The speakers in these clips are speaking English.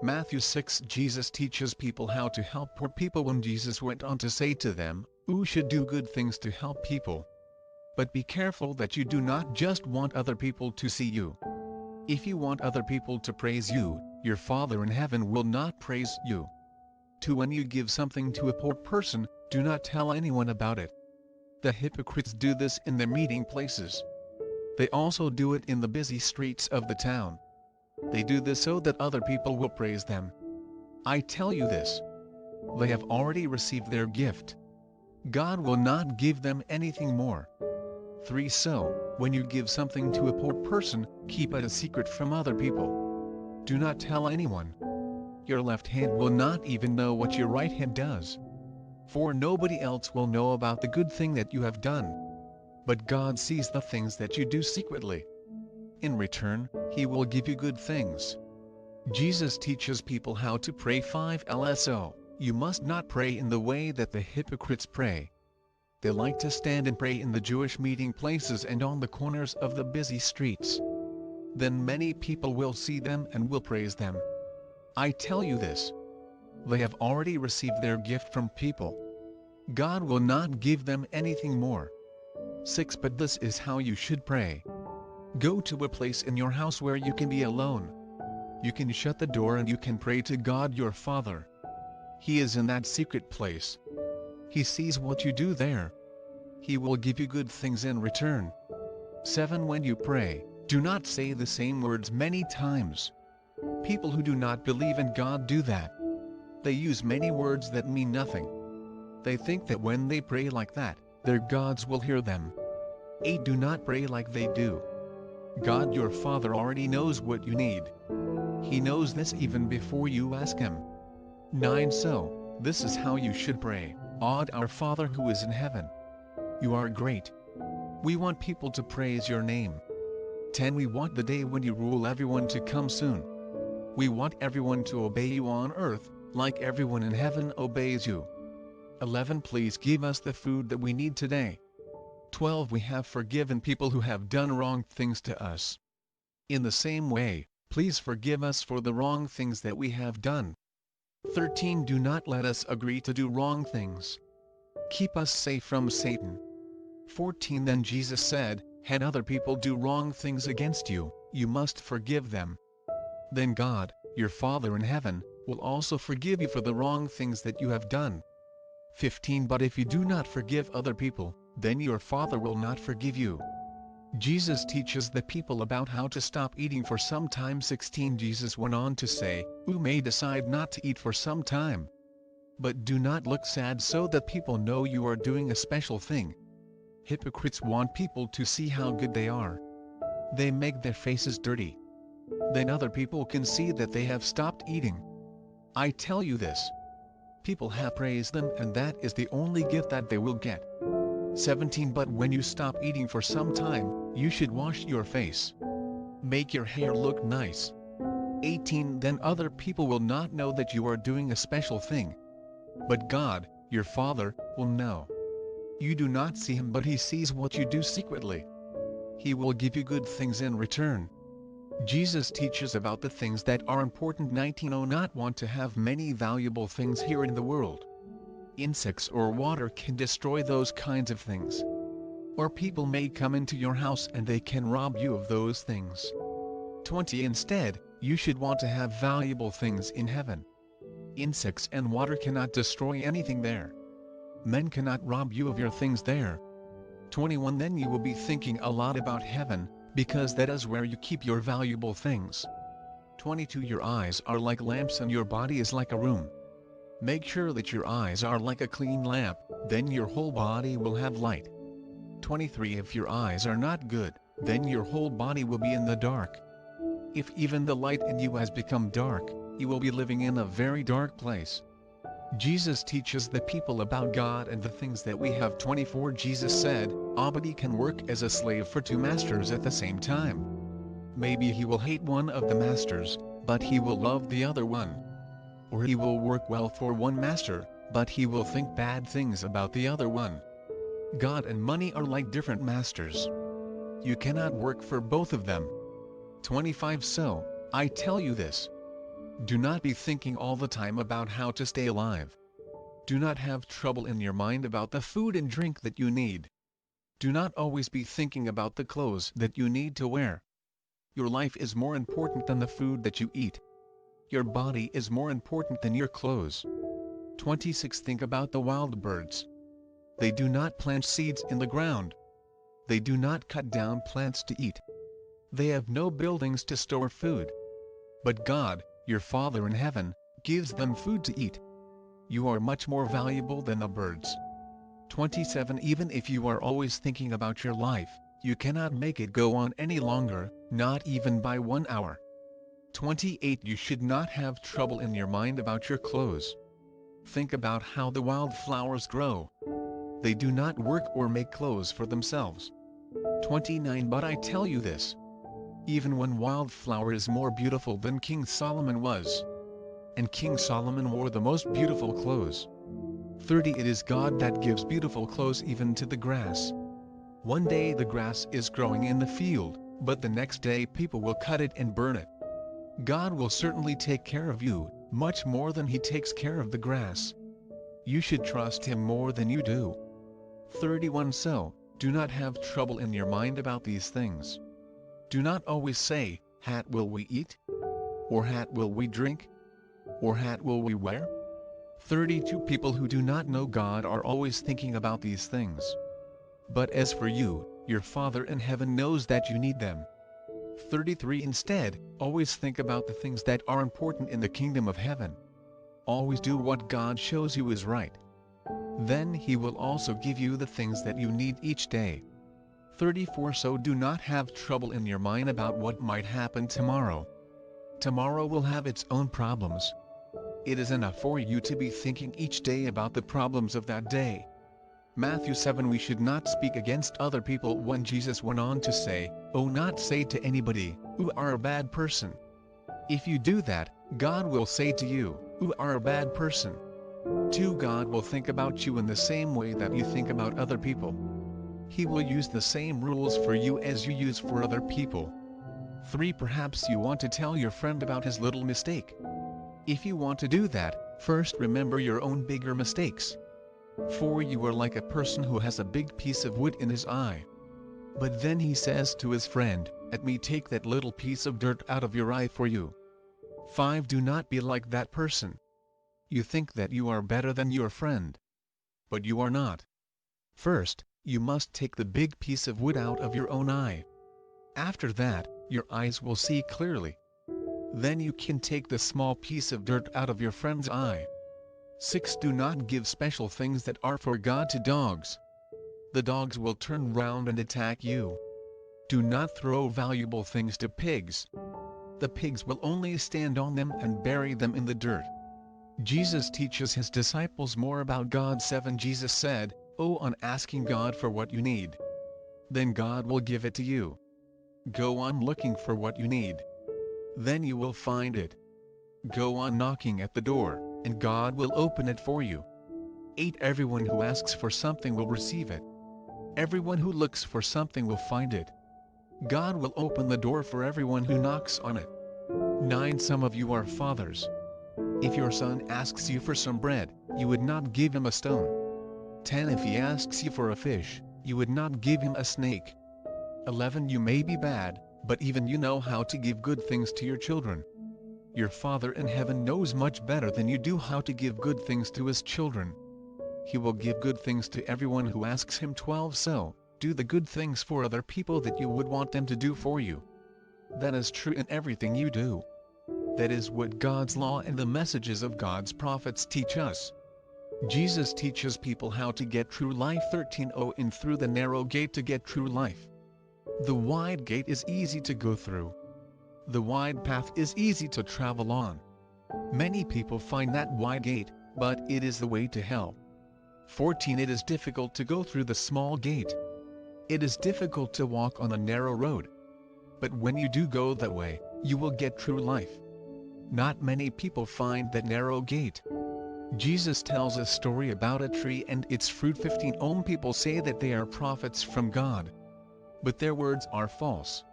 Matthew 6. Jesus teaches people how to help poor people. When Jesus went on to say to them, "You should do good things to help people. But be careful that you do not just want other people to see you. If you want other people to praise you, your Father in heaven will not praise you. 2. When you give something to a poor person, do not tell anyone about it. The hypocrites do this in their meeting places. They also do it in the busy streets of the town. They do this so that other people will praise them. I tell you this. They have already received their gift. God will not give them anything more. 3. So, when you give something to a poor person, keep it a secret from other people. Do not tell anyone. Your left hand will not even know what your right hand does. For nobody else will know about the good thing that you have done. But God sees the things that you do secretly. In return, He will give you good things. Jesus teaches people how to pray. 5. So, you must not pray in the way that the hypocrites pray. They like to stand and pray in the Jewish meeting places and on the corners of the busy streets. Then many people will see them and will praise them. I tell you this. They have already received their gift from people. God will not give them anything more. 6. But this is how you should pray. Go to a place in your house where you can be alone. You can shut the door and you can pray to God your Father. He is in that secret place. He sees what you do there. He will give you good things in return. 7. When you pray, do not say the same words many times. People who do not believe in God do that. They use many words that mean nothing. They think that when they pray like that, their gods will hear them. 8. Do not pray like they do. God your Father already knows what you need. He knows this even before you ask Him. 9. So, this is how you should pray. Our Father who is in heaven. You are great. We want people to praise your name. 10. We want the day when you rule everyone to come soon. We want everyone to obey you on earth, like everyone in heaven obeys you. 11. Please give us the food that we need today. 12. We have forgiven people who have done wrong things to us. In the same way, please forgive us for the wrong things that we have done. 13. Do not let us agree to do wrong things. Keep us safe from Satan. 14. Then Jesus said, "Had other people do wrong things against you, you must forgive them. Then God, your Father in heaven, will also forgive you for the wrong things that you have done." 15. But if you do not forgive other people, then your Father will not forgive you. Jesus teaches the people about how to stop eating for some time. 16. Jesus went on to say, "You may decide not to eat for some time. But do not look sad so that people know you are doing a special thing." Hypocrites want people to see how good they are. They make their faces dirty. Then other people can see that they have stopped eating. I tell you this. People have praised them and that is the only gift that they will get. 17. But when you stop eating for some time, you should wash your face. Make your hair look nice. 18. Then other people will not know that you are doing a special thing. But God, your Father, will know. You do not see Him but He sees what you do secretly. He will give you good things in return. Jesus teaches about the things that are important. 19. Oh, not want to have many valuable things here in the world. Insects or water can destroy those kinds of things. Or people may come into your house and they can rob you of those things. 20. Instead, you should want to have valuable things in heaven. Insects and water cannot destroy anything there. Men cannot rob you of your things there. 21. Then you will be thinking a lot about heaven, because that is where you keep your valuable things. 22. Your eyes are like lamps and your body is like a room. Make sure that your eyes are like a clean lamp, then your whole body will have light. 23. If your eyes are not good, then your whole body will be in the dark. If even the light in you has become dark, you will be living in a very dark place. Jesus teaches the people about God and the things that we have. 24. Jesus said, "Nobody can work as a slave for two masters at the same time. Maybe he will hate one of the masters, but he will love the other one. Or he will work well for one master, but he will think bad things about the other one." God and money are like different masters. You cannot work for both of them. 25. So, I tell you this. Do not be thinking all the time about how to stay alive. Do not have trouble in your mind about the food and drink that you need. Do not always be thinking about the clothes that you need to wear. Your life is more important than the food that you eat. Your body is more important than your clothes. 26. Think about the wild birds. They do not plant seeds in the ground. They do not cut down plants to eat. They have no buildings to store food. But God, your Father in heaven, gives them food to eat. You are much more valuable than the birds. 27. Even if you are always thinking about your life, you cannot make it go on any longer, not even by 1 hour. 28. You should not have trouble in your mind about your clothes. Think about how the wildflowers grow. They do not work or make clothes for themselves. 29. But I tell you this. Even one wildflower is more beautiful than King Solomon was. And King Solomon wore the most beautiful clothes. 30. It is God that gives beautiful clothes even to the grass. One day the grass is growing in the field, but the next day people will cut it and burn it. God will certainly take care of you, much more than He takes care of the grass. You should trust Him more than you do. 31. So, do not have trouble in your mind about these things. Do not always say, "Hat will we eat?" Or "Hat will we drink?" Or "Hat will we wear?" 32. People who do not know God are always thinking about these things. But as for you, your Father in heaven knows that you need them. 33. Instead, always think about the things that are important in the kingdom of heaven. Always do what God shows you is right. Then He will also give you the things that you need each day. 34. So do not have trouble in your mind about what might happen tomorrow. Tomorrow will have its own problems. It is enough for you to be thinking each day about the problems of that day. Matthew 7. We should not speak against other people when Jesus went on to say, "Oh, not say to anybody, 'You are a bad person.' If you do that, God will say to you, 'You are a bad person.' 2. God will think about you in the same way that you think about other people. He will use the same rules for you as you use for other people. 3. Perhaps you want to tell your friend about his little mistake. If you want to do that, first remember your own bigger mistakes. 4. You are like a person who has a big piece of wood in his eye. But then he says to his friend, "Let me take that little piece of dirt out of your eye for you." 5. Do not be like that person. You think that you are better than your friend. But you are not. First, you must take the big piece of wood out of your own eye. After that, your eyes will see clearly. Then you can take the small piece of dirt out of your friend's eye. 6. Do not give special things that are for God to dogs. The dogs will turn round and attack you. Do not throw valuable things to pigs. The pigs will only stand on them and bury them in the dirt. Jesus teaches His disciples more about God. 7. Jesus said, "Go on asking God for what you need. Then God will give it to you. Go on looking for what you need. Then you will find it. Go on knocking at the door, and God will open it for you." 8. Everyone who asks for something will receive it. Everyone who looks for something will find it. God will open the door for everyone who knocks on it. 9. Some of you are fathers. If your son asks you for some bread, you would not give him a stone. 10. If he asks you for a fish, you would not give him a snake. 11. You may be bad, but even you know how to give good things to your children. Your Father in heaven knows much better than you do how to give good things to His children. He will give good things to everyone who asks Him. 12. So, do the good things for other people that you would want them to do for you. That is true in everything you do. That is what God's law and the messages of God's prophets teach us. Jesus teaches people how to get true life. 13. Oh, in through the narrow gate to get true life. The wide gate is easy to go through. The wide path is easy to travel on. Many people find that wide gate, but it is the way to hell. 14. It is difficult to go through the small gate. It is difficult to walk on the narrow road. But when you do go that way, you will get true life. Not many people find that narrow gate. Jesus tells a story about a tree and its fruit. 15. People say that they are prophets from God. But their words are false.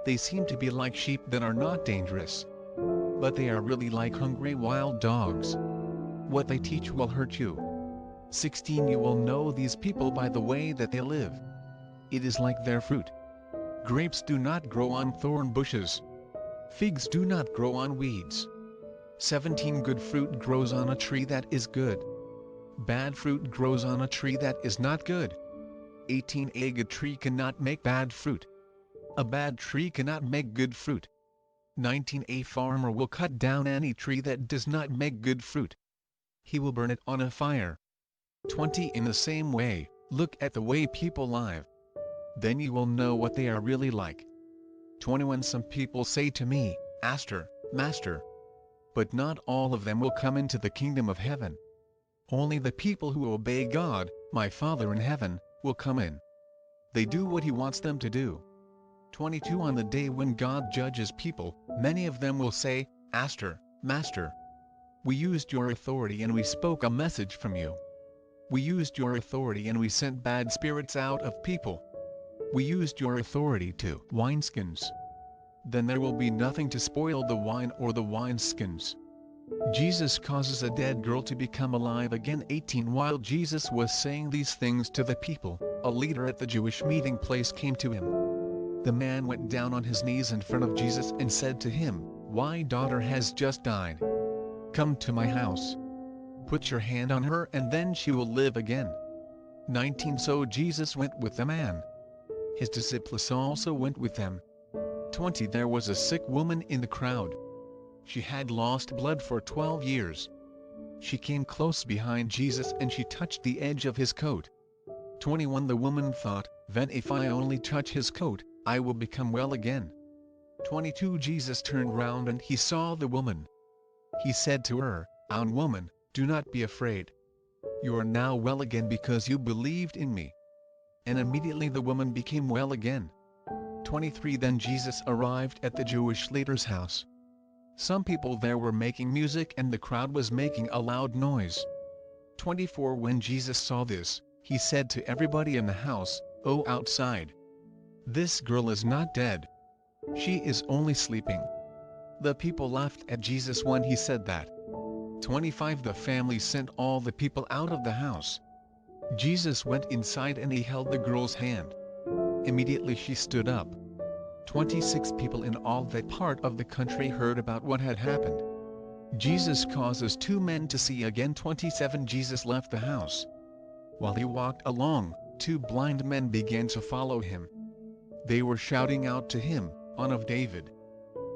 They seem to be like sheep that are not dangerous. but they are really like hungry wild dogs. What they teach will hurt you. 16 You will know these people by the way that they live. It is like their fruit. Grapes do not grow on thorn bushes. Figs do not grow on weeds. 17 Good fruit grows on a tree that is good. Bad fruit grows on a tree that is not good. 18 A good tree cannot make bad fruit. A bad tree cannot make good fruit. 19 A farmer will cut down any tree that does not make good fruit. He will burn it on a fire. 20 In the same way, look at the way people live. Then you will know what they are really like. 21 Some people say to me, Master, Master. But not all of them will come into the kingdom of heaven. Only the people who obey God, my Father in heaven, will come in. They do what He wants them to do. 22 On the day when God judges people, many of them will say, Master, Master. We used your authority and we spoke a message from you. We used your authority and we sent bad spirits out of people. We used your authority to wineskins. Then there will be nothing to spoil the wine or the wineskins. Jesus causes a dead girl to become alive again. 18 While Jesus was saying these things to the people, a leader at the Jewish meeting place came to him. The man went down on his knees in front of Jesus and said to him, My daughter has just died. Come to my house. Put your hand on her and then she will live again. 19 So Jesus went with the man. His disciples also went with them. 20 There was a sick woman in the crowd. She had lost blood for 12 years. She came close behind Jesus and she touched the edge of his coat. 21 The woman thought, Then if I only touch his coat, I will become well again. 22 Jesus turned round and he saw the woman. He said to her, Woman, do not be afraid. You are now well again because you believed in me. And immediately the woman became well again. 23 Then Jesus arrived at the Jewish leader's house. Some people there were making music and the crowd was making a loud noise. 24 When Jesus saw this, he said to everybody in the house, Go outside. This girl is not dead. She is only sleeping. The people laughed at Jesus when he said that. 25 The family sent all the people out of the house. Jesus went inside and he held the girl's hand. Immediately she stood up. 26 People in all that part of the country heard about what had happened. Jesus causes 2 men to see again. 27 Jesus left the house. While he walked along, 2 blind men began to follow him. They were shouting out to him, Son of David,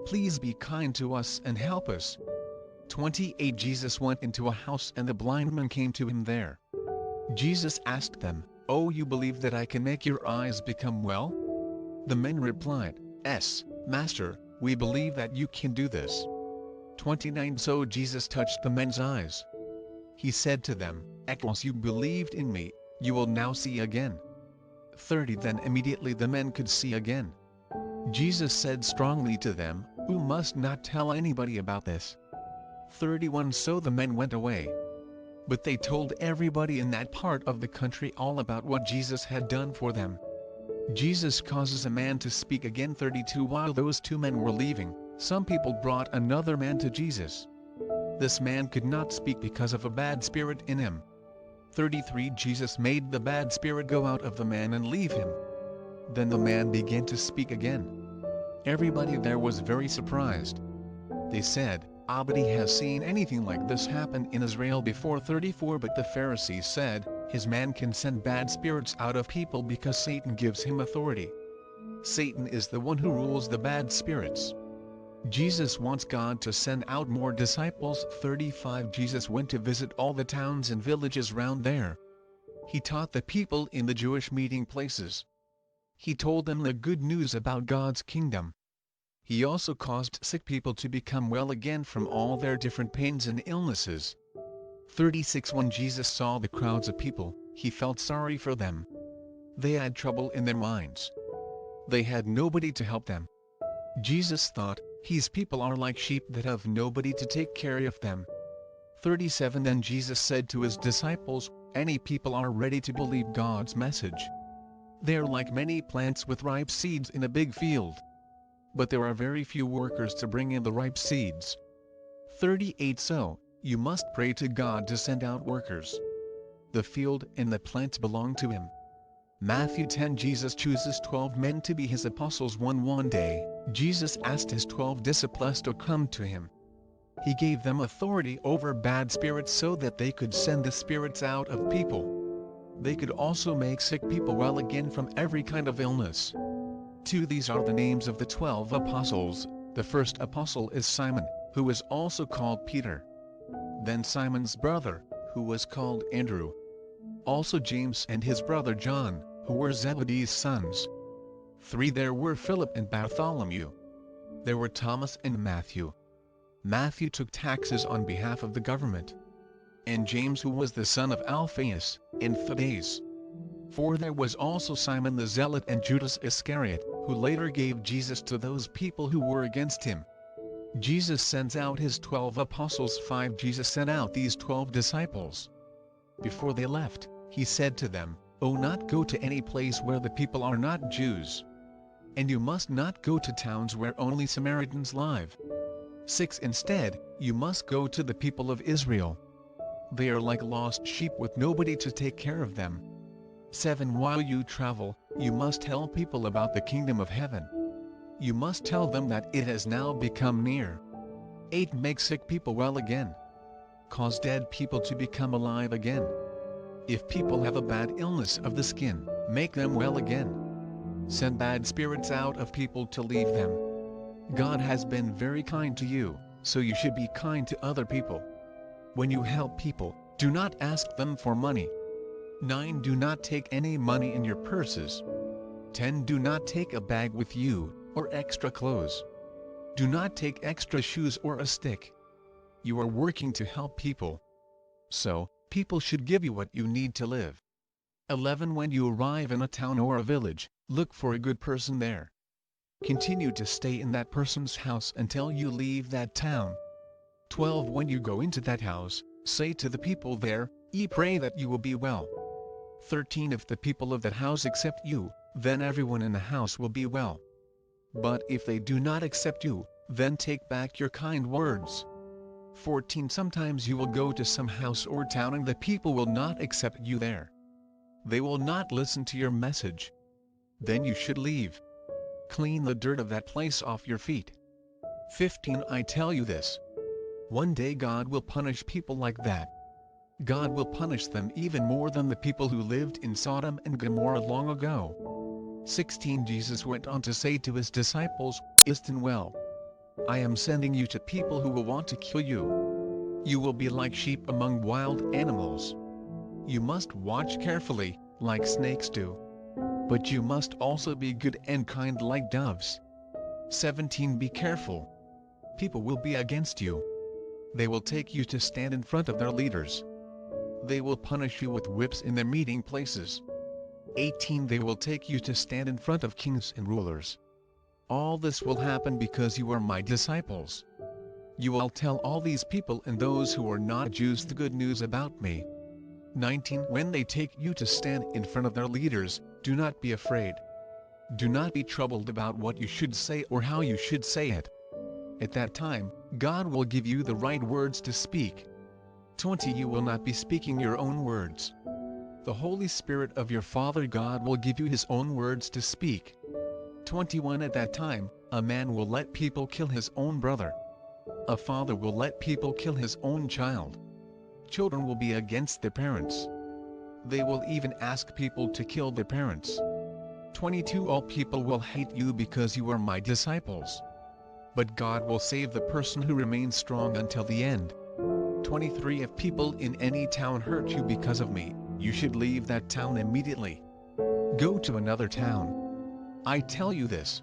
please be kind to us and help us. 28 Jesus went into a house and the blind men came to him there. Jesus asked them, Oh, you believe that I can make your eyes become well? The men replied, Yes, Master, we believe that you can do this. 29 So Jesus touched the men's eyes. He said to them, Because you believed in me, you will now see again. 30 Then immediately the men could see again. Jesus said strongly to them, You must not tell anybody about this. 31 So the men went away. But they told everybody in that part of the country all about what Jesus had done for them. Jesus causes a man to speak again. 32 While those 2 men were leaving, some people brought another man to Jesus. This man could not speak because of a bad spirit in him. 33 Jesus made the bad spirit go out of the man and leave him. Then the man began to speak again. Everybody there was very surprised. They said, Nobody has seen anything like this happen in Israel before. 34 But the Pharisees said, His man can send bad spirits out of people because Satan gives him authority. Satan is the one who rules the bad spirits. Jesus wants God to send out more disciples. 35 Jesus went to visit all the towns and villages round there. He taught the people in the Jewish meeting places. He told them the good news about God's kingdom. He also caused sick people to become well again from all their different pains and illnesses. 36 When Jesus saw the crowds of people, he felt sorry for them. They had trouble in their minds. They had nobody to help them. Jesus thought, These people are like sheep that have nobody to take care of them. 37 Then Jesus said to his disciples, Any people are ready to believe God's message. They are like many plants with ripe seeds in a big field. But there are very few workers to bring in the ripe seeds. 38 So, you must pray to God to send out workers. The field and the plant belong to Him. Matthew 10 Jesus chooses 12 men to be His apostles. One day, Jesus asked His 12 disciples to come to Him. He gave them authority over bad spirits so that they could send the spirits out of people. They could also make sick people well again from every kind of illness. 2 These are the names of the 12 apostles. The first apostle is Simon, who is also called Peter. Then Simon's brother, who was called Andrew. Also James and his brother John, who were Zebedee's sons. 3 There were Philip and Bartholomew. There were Thomas and Matthew. Matthew took taxes on behalf of the government. And James, who was the son of Alphaeus, and Thaddeus. 4 There was also Simon the Zealot and Judas Iscariot, who later gave Jesus to those people who were against him. Jesus sends out his 12 apostles. 5 Jesus sent out these 12 disciples. Before they left, he said to them, "Oh, not go to any place where the people are not Jews. And you must not go to towns where only Samaritans live. 6 Instead, you must go to the people of Israel. They are like lost sheep with nobody to take care of them. 7 While you travel, you must tell people about the kingdom of heaven. You must tell them that it has now become near. 8 Make sick people well again. Cause dead people to become alive again. If people have a bad illness of the skin, make them well again. Send bad spirits out of people to leave them. God has been very kind to you, so you should be kind to other people. When you help people, do not ask them for money. 9 Do not take any money in your purses. 10 Do not take a bag with you, or extra clothes. Do not take extra shoes or a stick. You are working to help people. So, people should give you what you need to live. 11 When you arrive in a town or a village, look for a good person there. Continue to stay in that person's house until you leave that town. 12 When you go into that house, say to the people there, pray that you will be well. 13 If the people of that house accept you, then everyone in the house will be well. But if they do not accept you, then take back your kind words. 14 Sometimes you will go to some house or town and the people will not accept you there. They will not listen to your message. Then you should leave. Clean the dirt of that place off your feet. 15 I tell you this. One day God will punish people like that. God will punish them even more than the people who lived in Sodom and Gomorrah long ago. 16 Jesus went on to say to his disciples, "Listen well. I am sending you to people who will want to kill you. You will be like sheep among wild animals. You must watch carefully, like snakes do. But you must also be good and kind like doves." 17 Be careful. People will be against you. They will take you to stand in front of their leaders. They will punish you with whips in their meeting places. 18 They will take you to stand in front of kings and rulers. All this will happen because you are my disciples. You will tell all these people and those who are not Jews the good news about me. 19 When they take you to stand in front of their leaders, do not be afraid. Do not be troubled about what you should say or how you should say it. At that time, God will give you the right words to speak. 20 You will not be speaking your own words. The Holy Spirit of your Father God will give you His own words to speak. 21 At that time, a man will let people kill his own brother. A father will let people kill his own child. Children will be against their parents. They will even ask people to kill their parents. 22 All people will hate you because you are my disciples. But God will save the person who remains strong until the end. 23 If people in any town hurt you because of me, you should leave that town immediately. Go to another town. I tell you this.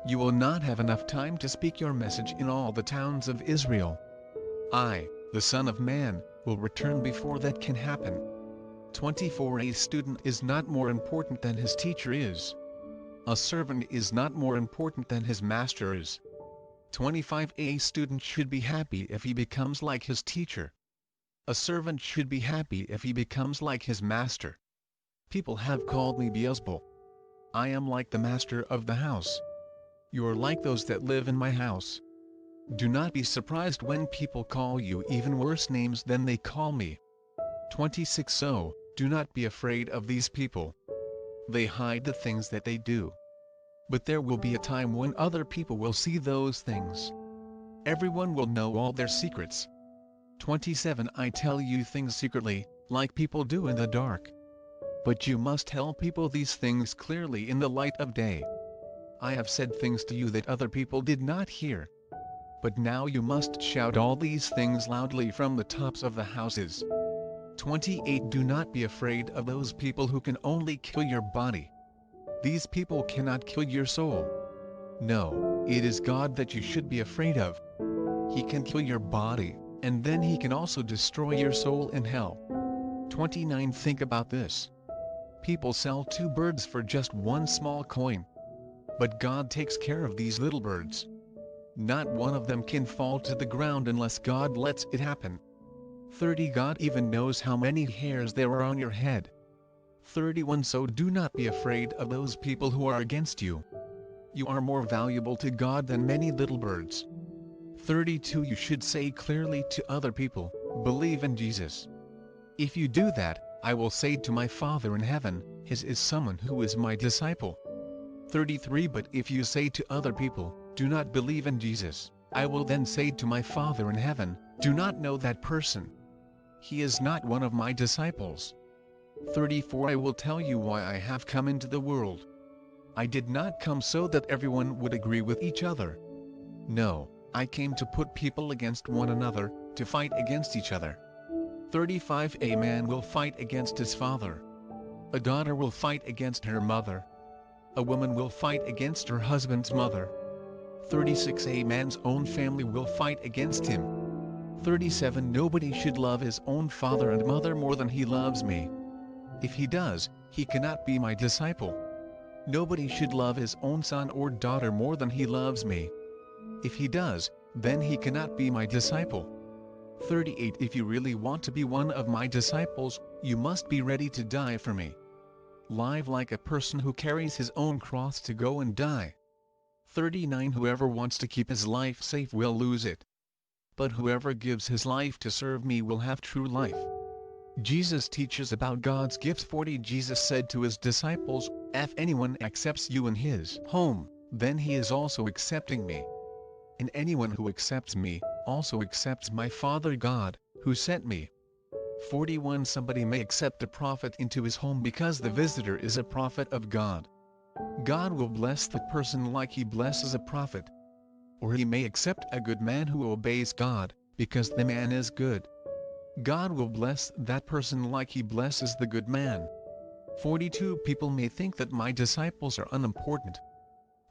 You will not have enough time to speak your message in all the towns of Israel. I, the Son of Man, will return before that can happen. 24 A student is not more important than his teacher is. A servant is not more important than his master is. 25 A student should be happy if he becomes like his teacher. A servant should be happy if he becomes like his master. People have called me Beelzebul. I am like the master of the house. You are like those that live in my house. Do not be surprised when people call you even worse names than they call me. 26 So, do not be afraid of these people. They hide the things that they do. But there will be a time when other people will see those things. Everyone will know all their secrets. 27 I tell you things secretly, like people do in the dark. But you must tell people these things clearly in the light of day. I have said things to you that other people did not hear. But now you must shout all these things loudly from the tops of the houses. 28 Do not be afraid of those people who can only kill your body. These people cannot kill your soul. No, it is God that you should be afraid of. He can kill your body, and then he can also destroy your soul in hell. 29 Think about this. People sell 2 birds for just 1 small coin. But God takes care of these little birds. Not one of them can fall to the ground unless God lets it happen. 30 God even knows how many hairs there are on your head. 31 So do not be afraid of those people who are against you. You are more valuable to God than many little birds. 32 You should say clearly to other people, believe in Jesus. If you do that, I will say to my Father in heaven, his is someone who is my disciple. 33 But if you say to other people, do not believe in Jesus, I will then say to my Father in heaven, do not know that person. He is not one of my disciples. 34 I will tell you why I have come into the world. I did not come so that everyone would agree with each other. No, I came to put people against one another, to fight against each other. 35 A man will fight against his father. A daughter will fight against her mother. A woman will fight against her husband's mother. 36 A man's own family will fight against him. 37 Nobody should love his own father and mother more than he loves me. If he does, he cannot be my disciple. Nobody should love his own son or daughter more than he loves me. If he does, then he cannot be my disciple. 38 If you really want to be one of my disciples, you must be ready to die for me. Live like a person who carries his own cross to go and die. 39 Whoever wants to keep his life safe will lose it. But whoever gives his life to serve me will have true life. Jesus teaches about God's gifts. 40 Jesus said to his disciples, if anyone accepts you in his home, then he is also accepting me. And anyone who accepts me, also accepts my Father God, who sent me. 41 Somebody may accept a prophet into his home because the visitor is a prophet of God. God will bless the person like he blesses a prophet. Or he may accept a good man who obeys God, because the man is good. God will bless that person like he blesses the good man. 42 People may think that my disciples are unimportant.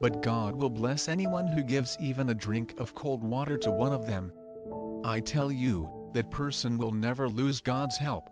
But God will bless anyone who gives even a drink of cold water to one of them. I tell you, that person will never lose God's help.